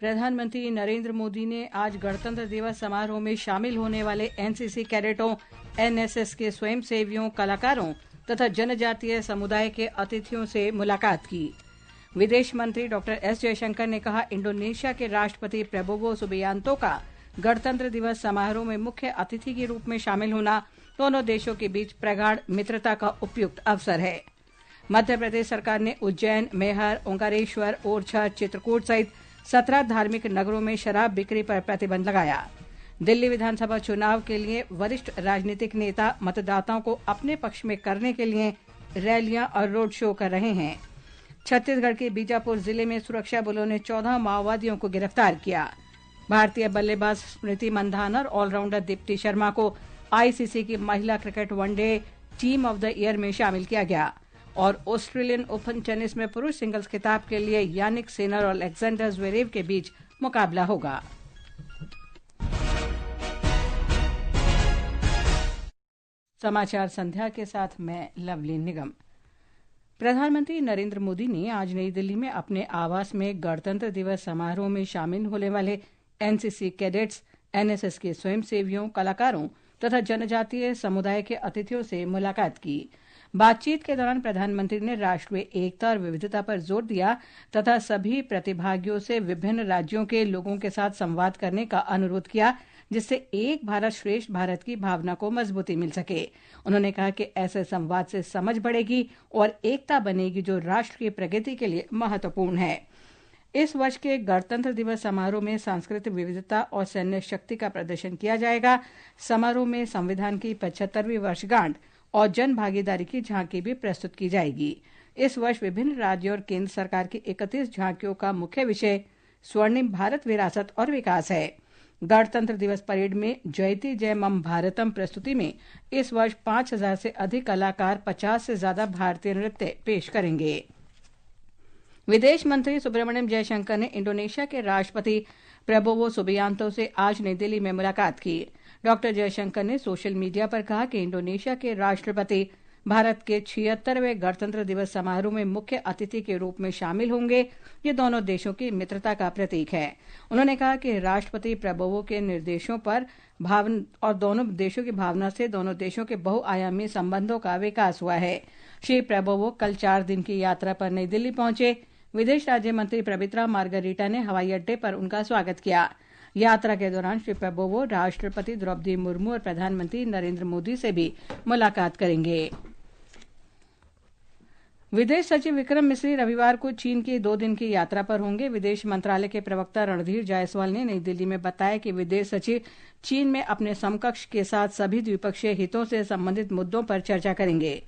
प्रधानमंत्री नरेंद्र मोदी ने आज गणतंत्र दिवस समारोह में शामिल होने वाले एनसीसी कैडेटों, एनएसएस के स्वयंसेवियों, कलाकारों तथा जनजातीय समुदाय के अतिथियों से मुलाकात की। विदेश मंत्री डॉक्टर एस जयशंकर ने कहा, इंडोनेशिया के राष्ट्रपति प्रबोवो सुबियांतो का गणतंत्र दिवस समारोह में मुख्य अतिथि के रूप में शामिल होना दोनों देशों के बीच प्रगाढ़ मित्रता का उपयुक्त अवसर है। मध्य प्रदेश सरकार ने उज्जैन, मैहर, ओंकारेश्वर, ओरछा, चित्रकूट सहित 17 धार्मिक नगरों में शराब बिक्री पर प्रतिबंध लगाया। दिल्ली विधानसभा चुनाव के लिए वरिष्ठ राजनीतिक नेता मतदाताओं को अपने पक्ष में करने के लिए रैलियां और रोड शो कर रहे हैं। छत्तीसगढ़ के बीजापुर जिले में सुरक्षा बलों ने 14 माओवादियों को गिरफ्तार किया। भारतीय बल्लेबाज स्मृति मंधाना और ऑलराउंडर दीप्ति शर्मा को आईसीसी की महिला cricket one day team of the year में शामिल किया गया। और ऑस्ट्रेलियन ओपन टेनिस में पुरुष सिंगल्स खिताब के लिए यानिक सिनर और अलेक्जेंडर ज़्वेरेव के बीच मुकाबला होगा। समाचार संध्या के साथ मैं लवली निगम। प्रधानमंत्री नरेंद्र मोदी ने आज नई दिल्ली में अपने आवास में गणतंत्र दिवस समारोह में शामिल होने वाले एनसीसी कैडेट्स, एनएसएस के स्वयंसेवियों, कलाकारों तथा जनजातीय समुदाय के अतिथियों से मुलाकात की। बातचीत के दौरान प्रधानमंत्री ने राष्ट्रीय एकता और विविधता पर जोर दिया तथा सभी प्रतिभागियों से विभिन्न राज्यों के लोगों के साथ संवाद करने का अनुरोध किया, जिससे एक भारत श्रेष्ठ भारत की भावना को मजबूती मिल सके। उन्होंने कहा कि ऐसे संवाद से समझ बढ़ेगी और एकता बनेगी, जो राष्ट्र की प्रगति के लिए महत्वपूर्ण है। इस वर्ष के गणतंत्र दिवस समारोह में सांस्कृतिक विविधता और सैन्य शक्ति का प्रदर्शन किया जाएगा। समारोह में संविधान की 75वीं वर्षगांठ और जन भागीदारी की झांकी भी प्रस्तुत की जाएगी। इस वर्ष विभिन्न राज्यों और केंद्र सरकार की 31 झांकियों का मुख्य विषय स्वर्णिम भारत विरासत और विकास है। गणतंत्र दिवस परेड में जयति जय मम भारतम प्रस्तुति में इस वर्ष 5000 से अधिक कलाकार 50 से ज्यादा भारतीय नृत्य पेश करेंगे। विदेश मंत्री सुब्रमण्यम जयशंकर ने इंडोनेशिया के राष्ट्रपति प्रबोवो सुबियांतो से आज नई दिल्ली में मुलाकात की। डॉक्टर जयशंकर ने सोशल मीडिया पर कहा कि इंडोनेशिया के राष्ट्रपति भारत के 76वें गणतंत्र दिवस समारोह में मुख्य अतिथि के रूप में शामिल होंगे। ये दोनों देशों की मित्रता का प्रतीक है। उन्होंने कहा कि राष्ट्रपति प्रबोवो के निर्देशों पर और दोनों देशों की भावना से दोनों देशों के बहुआयामी संबंधों का विकास हुआ है। श्री प्रबोवो कल 4 दिन की यात्रा पर नई दिल्ली पहुंचे। विदेश राज्य मंत्री पवित्रा मार्गरीटा ने हवाई अड्डे पर उनका स्वागत किया। यात्रा के दौरान श्री प्रबोवो राष्ट्रपति द्रौपदी मुर्मू और प्रधानमंत्री नरेंद्र मोदी से भी मुलाकात करेंगे। विदेश सचिव विक्रम मिस्री रविवार को चीन की 2 दिन की यात्रा पर होंगे। विदेश मंत्रालय के प्रवक्ता रणधीर जायसवाल ने नई दिल्ली में बताया कि विदेश सचिव चीन में अपने समकक्ष के साथ सभी द्विपक्षीय हितों से संबंधित मुद्दों पर चर्चा करेंगे।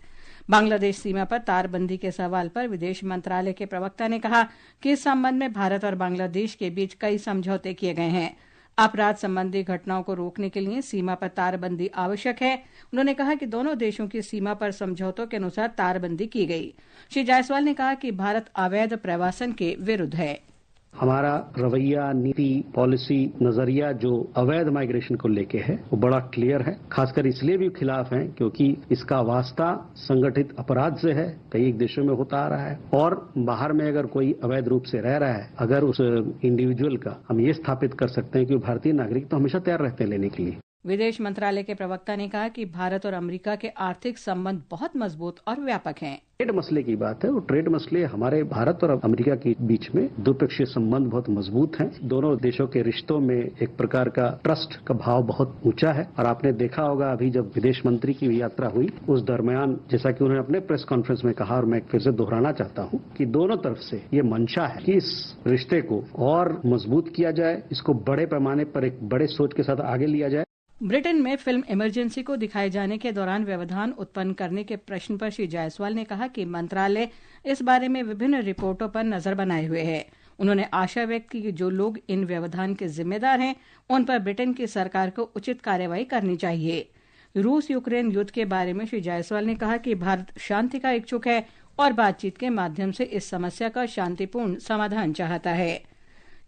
बांग्लादेश सीमा पर तारबंदी के सवाल पर विदेश मंत्रालय के प्रवक्ता ने कहा कि इस संबंध में भारत और बांग्लादेश के बीच कई समझौते किए गए हैं। अपराध संबंधी घटनाओं को रोकने के लिए सीमा पर तारबंदी आवश्यक है। उन्होंने कहा कि दोनों देशों की सीमा पर समझौतों के अनुसार तारबंदी की गई। श्री जायसवाल ने कहा कि भारत अवैध प्रवासन के विरुद्ध है। हमारा रवैया, नीति, पॉलिसी, नजरिया जो अवैध माइग्रेशन को लेके है वो बड़ा क्लियर है। खासकर इसलिए भी खिलाफ हैं क्योंकि इसका वास्ता संगठित अपराध से है, कई देशों में होता आ रहा है। और बाहर में अगर कोई अवैध रूप से रह रहा है, अगर उस इंडिविजुअल का हम ये स्थापित कर सकते हैं कि वो भारतीय नागरिक, तो हमेशा तैयार रहते हैं लेने के लिए। विदेश मंत्रालय के प्रवक्ता ने कहा कि भारत और अमेरिका के आर्थिक संबंध बहुत मजबूत और व्यापक हैं। ट्रेड मसले की बात है, वो ट्रेड मसले हमारे भारत और अमेरिका के बीच में द्विपक्षीय संबंध बहुत मजबूत हैं। दोनों देशों के रिश्तों में एक प्रकार का ट्रस्ट का भाव बहुत ऊंचा है। और आपने देखा होगा अभी जब विदेश मंत्री की यात्रा हुई उस दरमियान, जैसा कि उन्होंने अपने प्रेस कॉन्फ्रेंस में कहा और मैं फिर से दोहराना चाहता हूं कि दोनों तरफ से ये मंशा है कि इस रिश्ते को और मजबूत किया जाए, इसको बड़े पैमाने पर एक बड़े सोच के साथ आगे लिया जाए। ब्रिटेन में फिल्म इमरजेंसी को दिखाए जाने के दौरान व्यवधान उत्पन्न करने के प्रश्न पर श्री जायसवाल ने कहा कि मंत्रालय इस बारे में विभिन्न रिपोर्टों पर नजर बनाए हुए है। उन्होंने आशा व्यक्त की कि जो लोग इन व्यवधान के जिम्मेदार हैं उन पर ब्रिटेन की सरकार को उचित कार्रवाई करनी चाहिए। रूस यूक्रेन युद्ध के बारे में श्री जायसवाल ने कहा कि भारत शांति का इच्छुक है और बातचीत के माध्यम से इस समस्या का शांतिपूर्ण समाधान चाहता है।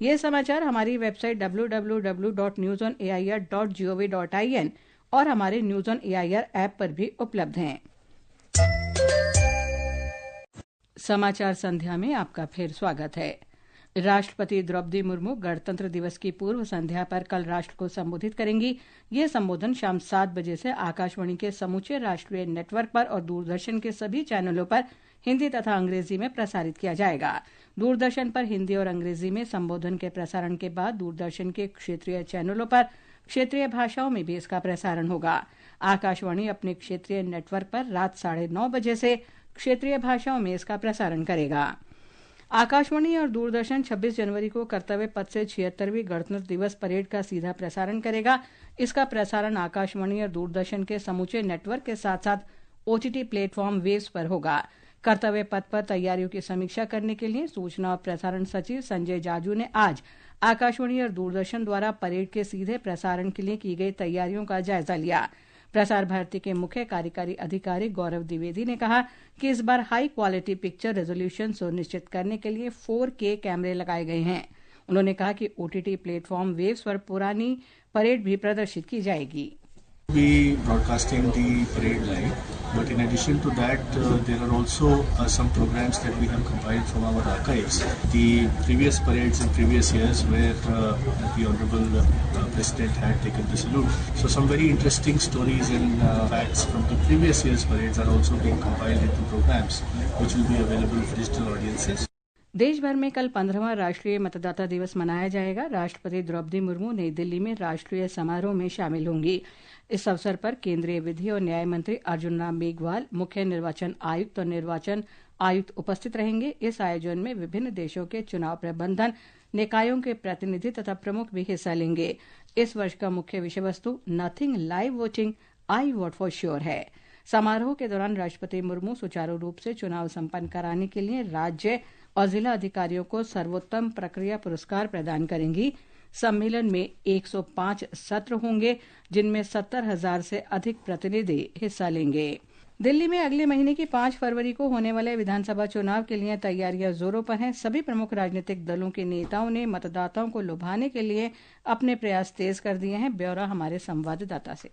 ये समाचार हमारी वेबसाइट www.newsonair.gov.in और हमारे न्यूज ऑन एआईआर ऐप पर भी उपलब्ध हैं। समाचार संध्या में आपका फिर स्वागत है। राष्ट्रपति द्रौपदी मुर्मू गणतंत्र दिवस की पूर्व संध्या पर कल राष्ट्र को संबोधित करेंगी। यह संबोधन शाम 7 बजे से आकाशवाणी के समूचे राष्ट्रीय नेटवर्क पर और दूरदर्शन के सभी चैनलों पर हिंदी तथा अंग्रेजी में प्रसारित किया जाएगा। दूरदर्शन पर हिंदी और अंग्रेजी में संबोधन के प्रसारण के बाद दूरदर्शन के क्षेत्रीय चैनलों पर क्षेत्रीय भाषाओं में भी इसका प्रसारण होगा। आकाशवाणी अपने क्षेत्रीय नेटवर्क पर रात 9:30 बजे से क्षेत्रीय भाषाओं में इसका प्रसारण करेगा। आकाशवाणी और दूरदर्शन 26 जनवरी को कर्तव्य पथ से 76वीं गणतंत्र दिवस परेड का सीधा प्रसारण करेगा। इसका प्रसारण आकाशवाणी और दूरदर्शन के समूचे नेटवर्क के साथ साथ OTT प्लेटफॉर्म वेव्स पर होगा। कर्तव्य पथ पर तैयारियों की समीक्षा करने के लिए सूचना और प्रसारण सचिव संजय जाजू ने आज आकाशवाणी और दूरदर्शन द्वारा परेड के सीधे प्रसारण के लिए की गई तैयारियों का जायजा लिया। प्रसार भारती के मुख्य कार्यकारी अधिकारी गौरव द्विवेदी ने कहा कि इस बार हाई क्वालिटी पिक्चर रेजोल्यूशन सुनिश्चित करने के लिए 4K कैमरे लगाए गए हैं। उन्होंने कहा कि OTT प्लेटफॉर्म वेव्स पर पुरानी परेड भी प्रदर्शित की जाएगी। Be broadcasting the parade live, but in addition to that, there are also some programs that we have compiled from our archives. The previous parades in previous years where the Honorable President had taken the salute. So some very interesting stories and facts from the previous year's parades are also being compiled into programs, which will be available for digital audiences. देश भर में कल 15वां राष्ट्रीय मतदाता दिवस मनाया जाएगा। राष्ट्रपति द्रौपदी मुर्मू नई दिल्ली में राष्ट्रीय समारोह में शामिल होंगी। इस अवसर पर केंद्रीय विधि और न्याय मंत्री अर्जुन राम मेघवाल, मुख्य निर्वाचन आयुक्त और निर्वाचन आयुक्त उपस्थित रहेंगे। इस आयोजन में विभिन्न देशों के चुनाव प्रबंधन निकायों के प्रतिनिधि तथा प्रमुख भी हिस्सा लेंगे। इस वर्ष का मुख्य विषय वस्तु nothing live voting, I vote for sure है। समारोह के दौरान राष्ट्रपति मुर्मू सुचारू रूप से चुनाव संपन्न कराने के लिए राज्य और जिला अधिकारियों को सर्वोत्तम प्रक्रिया पुरस्कार प्रदान करेंगी। सम्मेलन में 105 सत्र होंगे, जिनमें 70,000 से अधिक प्रतिनिधि हिस्सा लेंगे। दिल्ली में अगले महीने की 5 फरवरी को होने वाले विधानसभा चुनाव के लिए तैयारियां जोरों पर हैं। सभी प्रमुख राजनीतिक दलों के नेताओं ने मतदाताओं को लुभाने के लिए अपने प्रयास तेज कर दिए हैं। ब्यौरा हमारे संवाददाता से।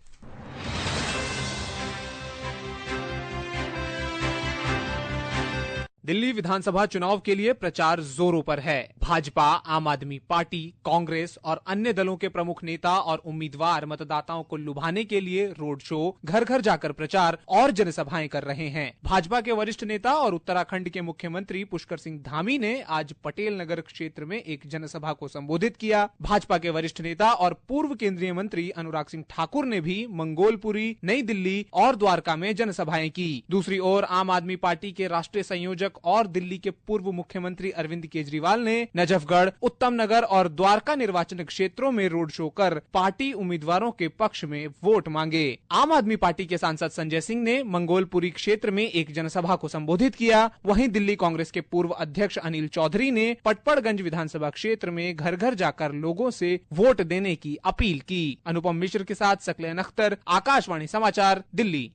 दिल्ली विधानसभा चुनाव के लिए प्रचार जोरों पर है। भाजपा, आम आदमी पार्टी, कांग्रेस और अन्य दलों के प्रमुख नेता और उम्मीदवार मतदाताओं को लुभाने के लिए रोड शो, घर घर जाकर प्रचार और जनसभाएं कर रहे हैं। भाजपा के वरिष्ठ नेता और उत्तराखंड के मुख्यमंत्री पुष्कर सिंह धामी ने आज पटेल नगर क्षेत्र में एक जनसभा को संबोधित किया। भाजपा के वरिष्ठ नेता और पूर्व केंद्रीय मंत्री अनुराग सिंह ठाकुर ने भी मंगोलपुरी, नई दिल्ली और द्वारका में जनसभाएं की। दूसरी ओर आम आदमी पार्टी के राष्ट्रीय संयोजक और दिल्ली के पूर्व मुख्यमंत्री अरविंद केजरीवाल ने नजफगढ़, उत्तम नगर और द्वारका निर्वाचन क्षेत्रों में रोड शो कर पार्टी उम्मीदवारों के पक्ष में वोट मांगे। आम आदमी पार्टी के सांसद संजय सिंह ने मंगोलपुरी क्षेत्र में एक जनसभा को संबोधित किया। वहीं दिल्ली कांग्रेस के पूर्व अध्यक्ष अनिल चौधरी ने पटपड़गंज विधानसभा क्षेत्र में घर घर जाकर लोगों से वोट देने की अपील की। अनुपम मिश्र के साथ सकलेन अख्तर, आकाशवाणी समाचार, दिल्ली।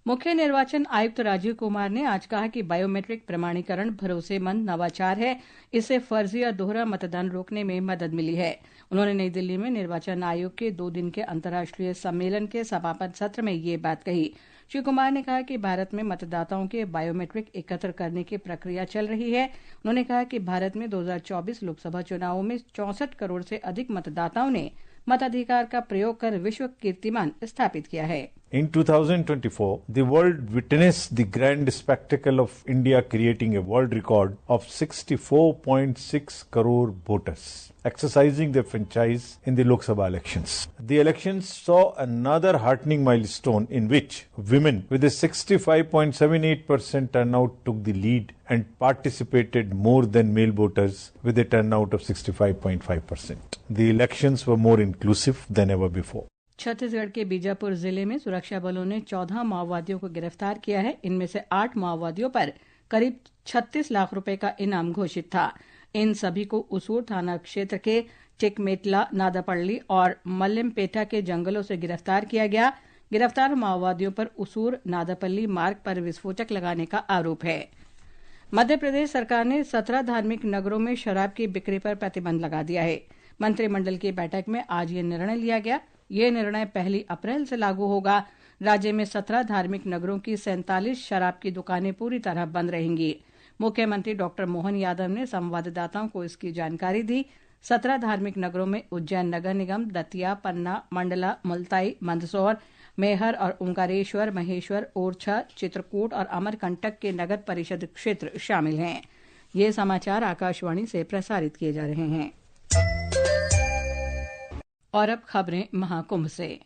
मुख्य निर्वाचन आयुक्त राजीव कुमार ने आज कहा कि बायोमेट्रिक प्रमाणीकरण भरोसेमंद नवाचार है। इससे फर्जी और दोहरा मतदान रोकने में मदद मिली है। उन्होंने नई दिल्ली में निर्वाचन आयोग के 2 दिन के अंतर्राष्ट्रीय सम्मेलन के समापन सत्र में ये बात कही। श्री कुमार ने कहा कि भारत में मतदाताओं के बायोमेट्रिक एकत्र करने की प्रक्रिया चल रही है। उन्होंने कहा कि भारत में 2024 लोकसभा चुनावों में 64 करोड़ से अधिक मतदाताओं ने मताधिकार का प्रयोग कर विश्व कीर्तिमान स्थापित किया है। In 2024, the world witnessed the grand spectacle of India creating a world record of 64.6 crore voters, exercising their franchise in the Lok Sabha elections. The elections saw another heartening milestone in which women with a 65.78% turnout took the lead and participated more than male voters with a turnout of 65.5%. The elections were more inclusive than ever before. Chhattisgarh के बीजापुर जिले में सुरक्षा बलों ने 14 माओवादियों को गिरफ्तार किया है। इनमें से 8 माओवादियों पर करीब 36 लाख रुपए का इनाम घोषित था। इन सभी को उसूर थाना क्षेत्र के चिकमेटला, नादापल्ली और मल्लमपेटा के जंगलों से गिरफ्तार किया गया। गिरफ्तार माओवादियों पर उसूर नादापल्ली मार्ग पर विस्फोटक लगाने का आरोप है। मध्य प्रदेश सरकार ने 17 धार्मिक नगरों में शराब की बिक्री पर प्रतिबंध लगा दिया है। मंत्रिमंडल की बैठक में आज ये निर्णय लिया गया। ये निर्णय 1 अप्रैल से लागू होगा। राज्य में 17 धार्मिक नगरों की 47 शराब की दुकानें पूरी तरह बंद रहेंगी। मुख्यमंत्री डॉक्टर मोहन यादव ने संवाददाताओं को इसकी जानकारी दी। 17 धार्मिक नगरों में उज्जैन नगर निगम, दतिया, पन्ना, मंडला, मुल्ताई, मंदसौर, मैहर और ओंकारेश्वर, महेश्वर, ओरछा, चित्रकूट और अमरकंटक के नगर परिषद क्षेत्र शामिल हैं। ये समाचार आकाशवाणी से प्रसारित किए जा रहे हैं। और अब खबरें महाकुंभ से।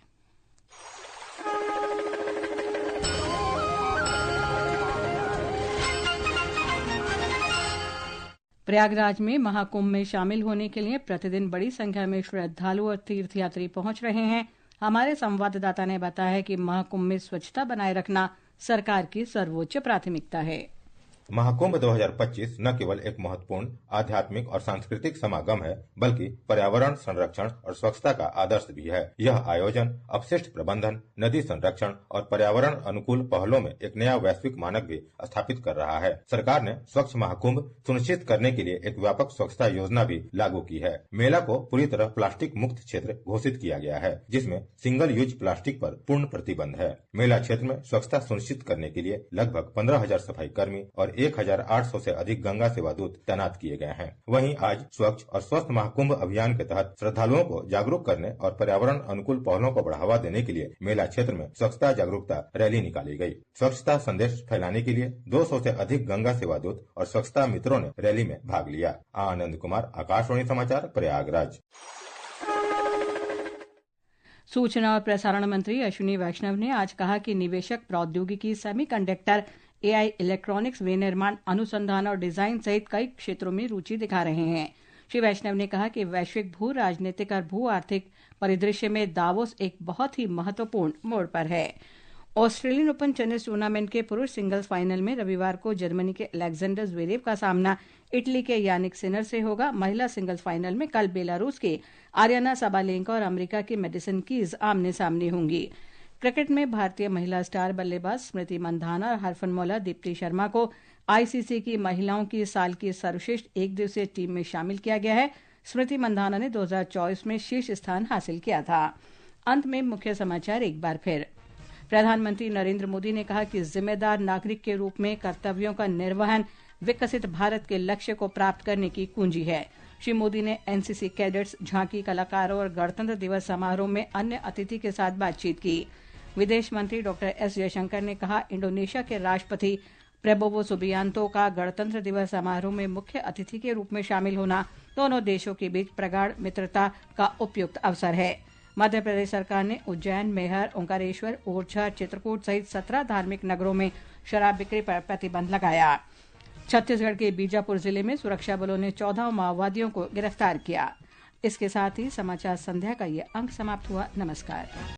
प्रयागराज में महाकुंभ में शामिल होने के लिए प्रतिदिन बड़ी संख्या में श्रद्धालु और तीर्थयात्री पहुंच रहे हैं। हमारे संवाददाता ने बताया है कि महाकुंभ में स्वच्छता बनाए रखना सरकार की सर्वोच्च प्राथमिकता है। महाकुंभ 2025 न केवल एक महत्वपूर्ण आध्यात्मिक और सांस्कृतिक समागम है, बल्कि पर्यावरण संरक्षण और स्वच्छता का आदर्श भी है। यह आयोजन अपशिष्ट प्रबंधन, नदी संरक्षण और पर्यावरण अनुकूल पहलों में एक नया वैश्विक मानक भी स्थापित कर रहा है। सरकार ने स्वच्छ महाकुंभ सुनिश्चित करने के लिए एक व्यापक स्वच्छता योजना भी लागू की है। मेला को पूरी तरह प्लास्टिक मुक्त क्षेत्र घोषित किया गया है, जिसमें सिंगल यूज प्लास्टिक पर पूर्ण प्रतिबंध है। मेला क्षेत्र में स्वच्छता सुनिश्चित करने के लिए लगभग 15,000 सफाई कर्मी और 1,800 से अधिक गंगा सेवा दूत तैनात किए गए हैं। वहीं आज स्वच्छ और स्वस्थ महाकुंभ अभियान के तहत श्रद्धालुओं को जागरूक करने और पर्यावरण अनुकूल पहलों को बढ़ावा देने के लिए मेला क्षेत्र में स्वच्छता जागरूकता रैली निकाली गई। स्वच्छता संदेश फैलाने के लिए 200 से अधिक गंगा सेवा दूत और स्वच्छता मित्रों ने रैली में भाग लिया। आनंद कुमार, आकाशवाणी समाचार, प्रयागराज। सूचना और प्रसारण मंत्री अश्विनी वैष्णव ने आज कहा कि निवेशक प्रौद्योगिकी, सेमीकंडक्टर, एआई, इलेक्ट्रॉनिक्स, विनिर्माण, अनुसंधान और डिजाइन सहित कई क्षेत्रों में रुचि दिखा रहे हैं। श्री वैष्णव ने कहा कि वैश्विक भू राजनीतिक और भू आर्थिक परिदृश्य में दावोस एक बहुत ही महत्वपूर्ण मोड़ पर है। ऑस्ट्रेलियन ओपन टेनिस टूर्नामेंट के पुरुष सिंगल्स फाइनल में रविवार को जर्मनी के अलेक्जेंडर ज़्वेरेव का सामना इटली के यानिक सिनर से होगा। महिला सिंगल्स फाइनल में कल बेलारूस के आर्याना साबालेंका और अमेरिका की मेडिसन कीज आमने सामने होंगी। क्रिकेट में भारतीय महिला स्टार बल्लेबाज स्मृति मंधाना और हरफनमौला दीप्ति शर्मा को आईसीसी की महिलाओं की साल की सर्वश्रेष्ठ एक दिवसीय टीम में शामिल किया गया है। स्मृति मंधाना ने 2024 में शीर्ष स्थान हासिल किया था। अंत में मुख्य समाचार एक बार फिर। प्रधानमंत्री नरेंद्र मोदी ने कहा कि जिम्मेदार नागरिक के रूप में कर्तव्यों का निर्वहन विकसित भारत के लक्ष्य को प्राप्त करने की कुंजी है। श्री मोदी ने एनसीसी कैडेट्स, झांकी कलाकारों और गणतंत्र दिवस समारोह में अन्य अतिथि के साथ बातचीत की। विदेश मंत्री डॉक्टर एस जयशंकर ने कहा, इंडोनेशिया के राष्ट्रपति प्रेबोवो सुबियांतो का गणतंत्र दिवस समारोह में मुख्य अतिथि के रूप में शामिल होना दोनों देशों के बीच प्रगाढ़ मित्रता का उपयुक्त अवसर है। मध्य प्रदेश सरकार ने उज्जैन, मैहर, ओंकारेश्वर, ओरछा, चित्रकूट सहित 17 धार्मिक नगरों में शराब बिक्री पर प्रतिबंध लगाया। छत्तीसगढ़ के बीजापुर जिले में सुरक्षा बलों ने 14 माओवादियों को गिरफ्तार किया। इसके साथ ही समाचार संध्या का ये अंक समाप्त हुआ। नमस्कार।